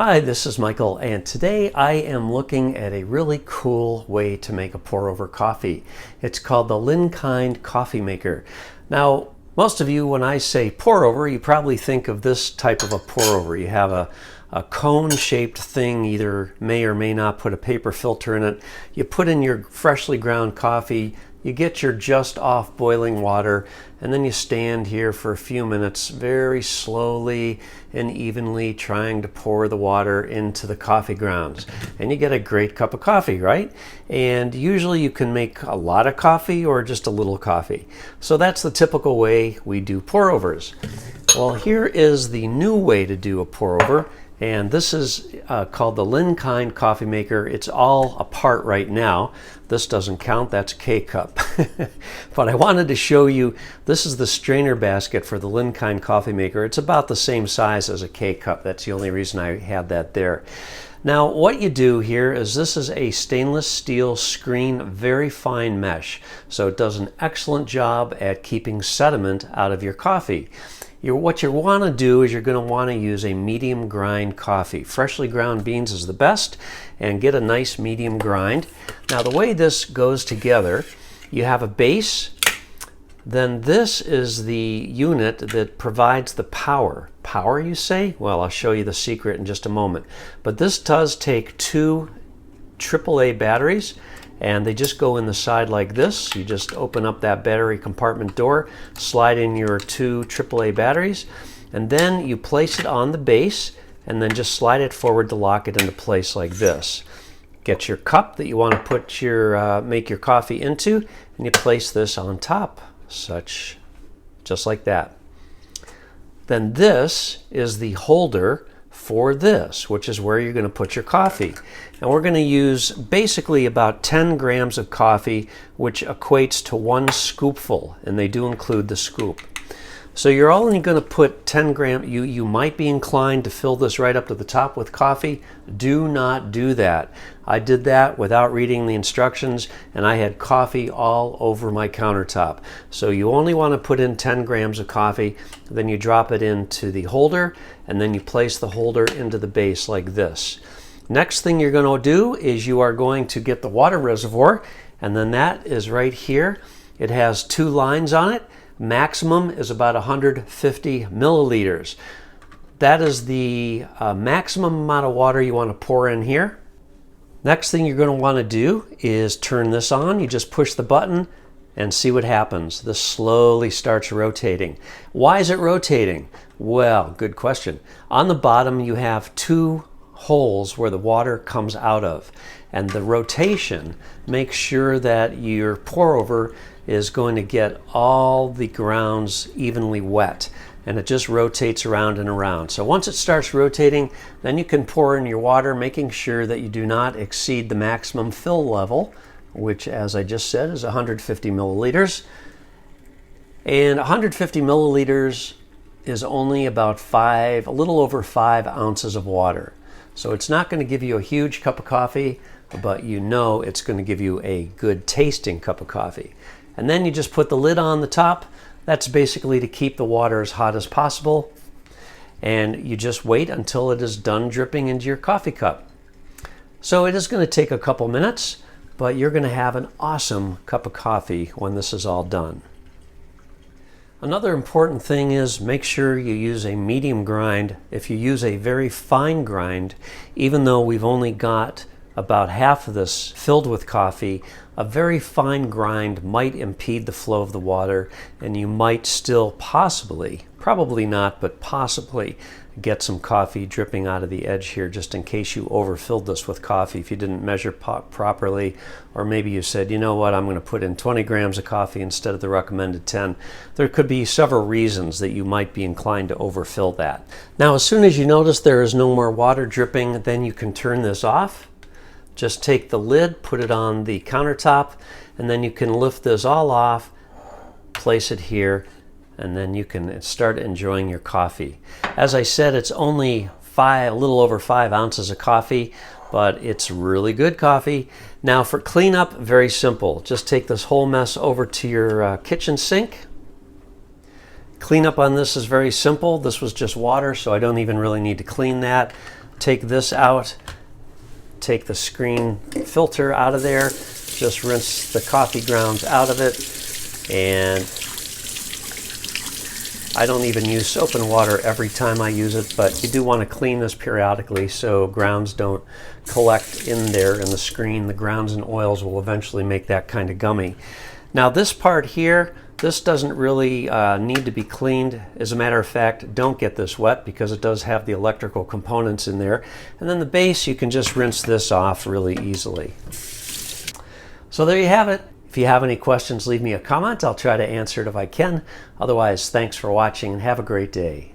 Hi, this is Michael, and today I am looking at a really cool way to make a pour-over coffee. It's called the Linkind Coffee Maker. Now, most of you, when I say pour-over, you probably think of this type of a pour-over. You have a cone-shaped thing, either may or may not put a paper filter in it. You put in your freshly ground coffee, you get your just off boiling water, and then you stand here for a few minutes very slowly and evenly trying to pour the water into the coffee grounds. And you get a great cup of coffee, right? And usually you can make a lot of coffee or just a little coffee. So that's the typical way we do pour-overs. Well, here is the new way to do a pour-over. And this is called the Linkind Coffee Maker. It's all apart right now. This doesn't count, that's a K-cup. But I wanted to show you, this is the strainer basket for the Linkind Coffee Maker. It's about the same size as a K-cup. That's the only reason I had that there. Now, what you do here is this is a stainless steel screen, very fine mesh. So it does an excellent job at keeping sediment out of your coffee. What you want to do is you're going to want to use a medium grind coffee. Freshly ground beans is the best, and get a nice medium grind. Now the way this goes together, you have a base, then this is the unit that provides the power. Power, you say? Well, I'll show you the secret in just a moment. But this does take two AAA batteries, and they just go in the side like this. You just open up that battery compartment door, slide in your two AAA batteries, and then you place it on the base and then just slide it forward to lock it into place like this. Get your cup that you want to put your make your coffee into, and you place this on top, just like that. Then this is the holder for this, which is where you're going to put your coffee. And we're going to use basically about 10 grams of coffee, which equates to 1 scoopful, and they do include the scoop. So you're only going to put 10 grams. You might be inclined to fill this right up to the top with coffee. Do not do that. I did that without reading the instructions, and I had coffee all over my countertop. So you only want to put in 10 grams of coffee, then you drop it into the holder, and then you place the holder into the base like this. Next thing you're going to do is you are going to get the water reservoir, and then that is right here. It has 2 lines on it. Maximum is about 150 milliliters. That is the maximum amount of water you want to pour in here. Next thing you're going to want to do is turn this on. You just push the button and see what happens. This slowly starts rotating. Why is it rotating? Well, good question. On the bottom you have 2 holes where the water comes out of, and the rotation makes sure that your pour over is going to get all the grounds evenly wet, and it just rotates around and around. So once it starts rotating, then you can pour in your water, making sure that you do not exceed the maximum fill level, which, as I just said, is 150 milliliters. And 150 milliliters is only about a little over 5 ounces of water. So it's not going to give you a huge cup of coffee, but you know it's going to give you a good tasting cup of coffee. And then you just put the lid on the top. That's basically to keep the water as hot as possible. And you just wait until it is done dripping into your coffee cup. So it is going to take a couple minutes, but you're going to have an awesome cup of coffee when this is all done. Another important thing is make sure you use a medium grind. If you use a very fine grind, even though we've only got about half of this filled with coffee, a very fine grind might impede the flow of the water, and you might still possibly, probably not, but possibly get some coffee dripping out of the edge here, just in case you overfilled this with coffee if you didn't measure properly, or maybe you said, you know what, I'm going to put in 20 grams of coffee instead of the recommended 10. There could be several reasons that you might be inclined to overfill that. Now, as soon as you notice there is no more water dripping, then you can turn this off. Just take the lid, put it on the countertop, and then you can lift this all off, place it here, and then you can start enjoying your coffee. As I said, it's only a little over 5 ounces of coffee, but it's really good coffee. Now for cleanup, very simple. Just take this whole mess over to your kitchen sink. Cleanup on this is very simple. This was just water, so I don't even really need to clean that. take this out, take the screen filter out of there, just rinse the coffee grounds out of it, and I don't even use soap and water every time I use it, but you do want to clean this periodically so grounds don't collect in there in the screen. The grounds and oils will eventually make that kind of gummy. Now this part here, this doesn't really need to be cleaned. As a matter of fact, don't get this wet because it does have the electrical components in there. And then the base, you can just rinse this off really easily. So there you have it. If you have any questions, leave me a comment. I'll try to answer it if I can. Otherwise, thanks for watching and have a great day.